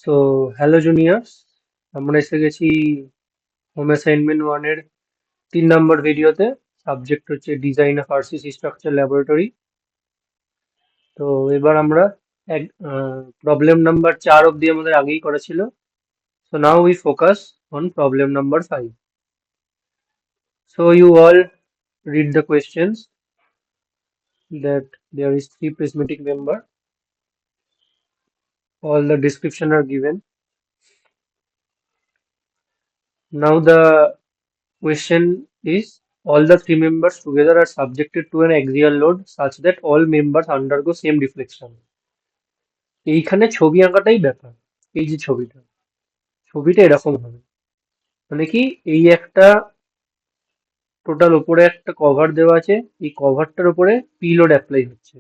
So hello juniors, আমরা এসে গেছি হোম অ্যাসাইনমেন্ট ওয়ানের 3 নম্বর ভিডিওতে। সাবজেক্ট হচ্ছে design of RCC structure laboratory. তো এবার আমরা এক প্রবলেম নাম্বার 4 অব্দি আমাদের আগেই করা ছিল। So now we focus on problem number 5. So you all read the questions that there is three prismatic member. All the description are given. Now the question is, all the three members together are subjected to an axial load such that all members undergo same deflection. এইখানে ছবি আঁকাটাই ব্যাপার। এই যে ছবিটা এরকম হবে, মানে কি, এই একটা টোটাল উপরে একটা কভার দেওয়া আছে, এই কভারটার উপরে পি লোড অ্যাপ্লাই হচ্ছে।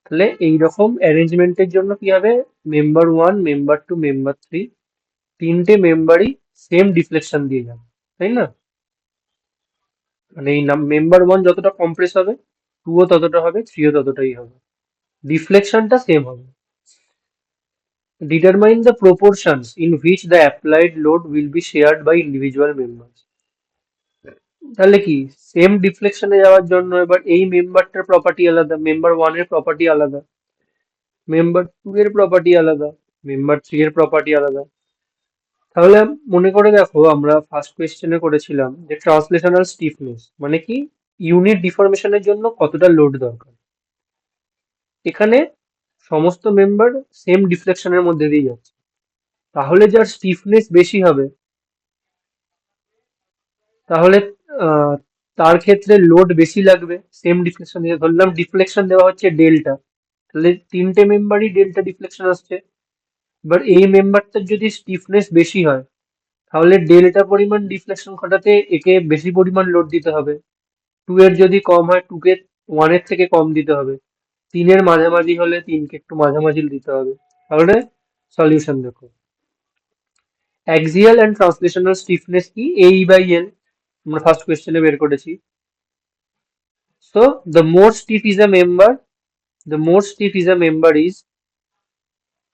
তাহলে এইরকম অ্যারেঞ্জমেন্টের জন্য কি হবে, member one, member two, member three, তিনটে মেম্বারই সেম ডিফ্লেকশন দিয়ে যাবে, তাই না? মানে এই মেম্বার ওয়ান যতটা কম্প্রেস হবে, টুও ততটা হবে, থ্রিও ততটাই হবে, ডিফ্লেকশনটা সেম হবে। Determine the proportions in which the applied load will be shared by individual members. তাহলে কি, সেম ডিফ্লেকশনে যাওয়ার জন্য এবার এই মেম্বারটার প্রপার্টি আলাদা, মেম্বার ওয়ান এর প্রপার্টি আলাদা, মেম্বার টু এর প্রপার্টি আলাদা, মেম্বার থ্রি এর প্রপার্টি আলাদা। তাহলে মনে করে দেখো, আমরা ফার্স্ট কোয়েশ্চেনে করেছিলাম যে ট্রান্সলেশনাল স্টিফনেস মানে কি, ইউনিট ডিফরমেশনের জন্য কতটা লোড দরকার। এখানে সমস্ত মেম্বার সেম ডিফ্লেকশনের মধ্যে দিয়ে যাচ্ছে, তাহলে যার স্টিফনেস বেশি হবে, তাহলে আহ, তার ক্ষেত্রে লোড বেশি লাগবে। সেম ডিফ্লেকশন দিয়ে ধরলাম, ডিফ্লেকশন দেওয়া হচ্ছে ডেল্টা, তাহলে তিনটে মেম্বারই ডেল্টা ডিফ্লেকশন আসছে। এবার এই মেম্বারটার যদি স্টিফনেস বেশি হয়, তাহলে ডেল্টা পরিমাণ ডিফ্লেকশন ঘটাতে একে বেশি পরিমাণ লোড দিতে হবে। টু এর যদি কম হয়, টু কে ওয়ানের থেকে কম দিতে হবে। তিনের মাঝামাঝি হলে তিনকে একটু মাঝামাঝি দিতে হবে। তাহলে সলিউশন দেখো, অ্যাক্সিয়াল অ্যান্ড ট্রান্সলেশনাল স্টিফনেস কি, এই বাই এল, আমরা ফার্স্ট কোয়েশ্চেনে বের করেছি। So the more stiff is a member, the more stiff is a member is,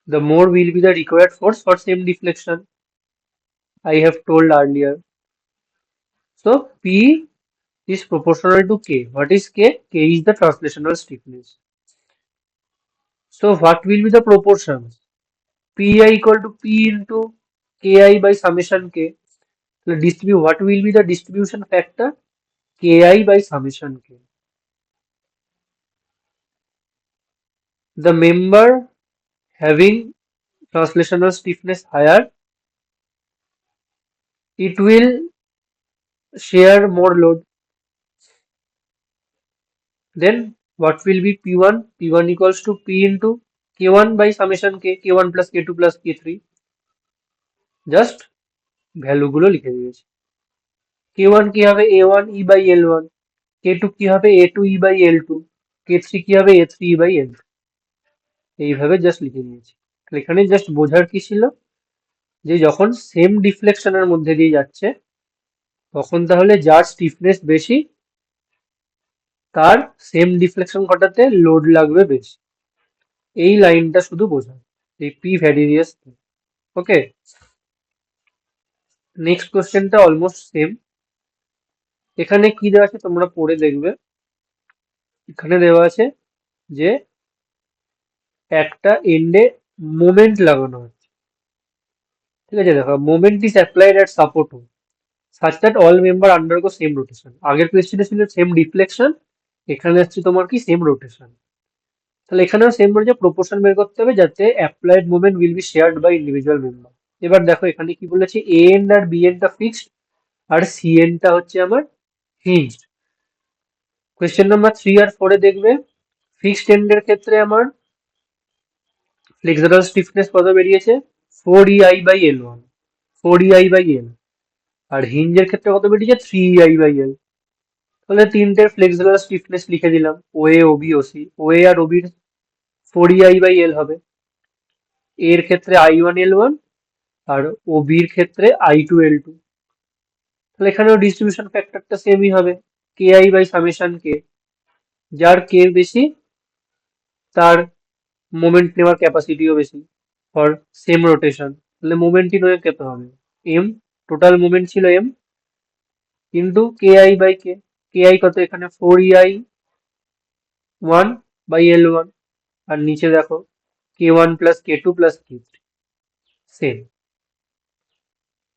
the more will be the required force for same deflection. I have told earlier. So P is proportional to K. What is K? K is the translational stiffness. So what will be the proportions? Pi equal to P into Ki by summation K. So distribute, what will be the distribution factor? Ki by summation K. The member having translational stiffness higher, it will share more load. Then what will be P1? P1 equals to P into K1 by summation K, K1 plus K2 plus K3. Just value গুলো লিখে দিয়েছি। K1 কি হবে A1 E by L1, K2 কি হবে A2 E by L2, K3 কি হবে A3 E by L2। এইভাবে জাস্ট লিখে দিয়েছি। এখানে জাস্ট বোঝার কি ছিল, যে যখন সেম ডিফ্লেকশনের মধ্যে দিয়ে যাচ্ছে, তখন তাহলে যার স্টিফনেস বেশি, তার সেম ডিফ্লেকশন ঘটাতে লোড লাগবে বেশি। এই লাইনটা শুধু বোঝায়, এই পি ভ্যারিয়েস। ওকে, নেক্সট কোশ্চেনটা অলমোস্ট সেম। এখানে কি দেওয়া আছে তোমরা পড়ে দেখবে। এখানে দেওয়া আছে যে একটা এন্ডে মোমেন্ট লাগানো হচ্ছে, ঠিক আছে। দেখো, moment is applied at support such that all member undergo same rotation. আগের কোয়েশ্চেনে ছিল সেম ডিফ্লেকশন, এখানে আসছে তোমার কি সেম রোটেশন। তাহলে এখানেও সেম বলেছে, প্রপোর্শন বের করতে হবে যাতে applied moment will be shared by individual member. এবার দেখো এখানে কি বলেছে, এ এন্ড আর বি এন্ডটা ফিক্সড, আর সি এন্ডটা হচ্ছে আমার হিঞ্জড। কোয়েশ্চেন নাম্বার 3 আর 4 এ দেখবে, ফিক্সড এন্ডের ক্ষেত্রে আমার ফ্লেক্সুরাল স্টিফনেস কত বেরিয়েছে, 4EI/L1, 4EI/L। আর হিঞ্জের ক্ষেত্রে কত বেরিয়েছে, 3EI/L। তাহলে তিনটে ফ্লেক্সুরাল স্টিফনেস লিখে দিলাম, ওএ, ওবি, ওসি। ওএ আর ওবির 4EI/L হবে, এর ক্ষেত্রে I1/L1, আর ওবির ক্ষেত্রে I2/L2। তাহলে এখানেও ডিস্ট্রিবিউশন ফ্যাক্টরটা সেমই হবে, KI/summation K। যার কে বেশি, তার মোমেন্ট নেওয়ার ক্যাপাসিটিও বেশি, ফর সেম রোটেশন, তাহলে মোমেন্টই নয় কত হবে, এম, টোটাল মোমেন্ট ছিল M into K I by K, K I কত এখানে 4 EI 1/L1, আর নিচে দেখো K1 plus K2 plus K3 same.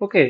ওকে,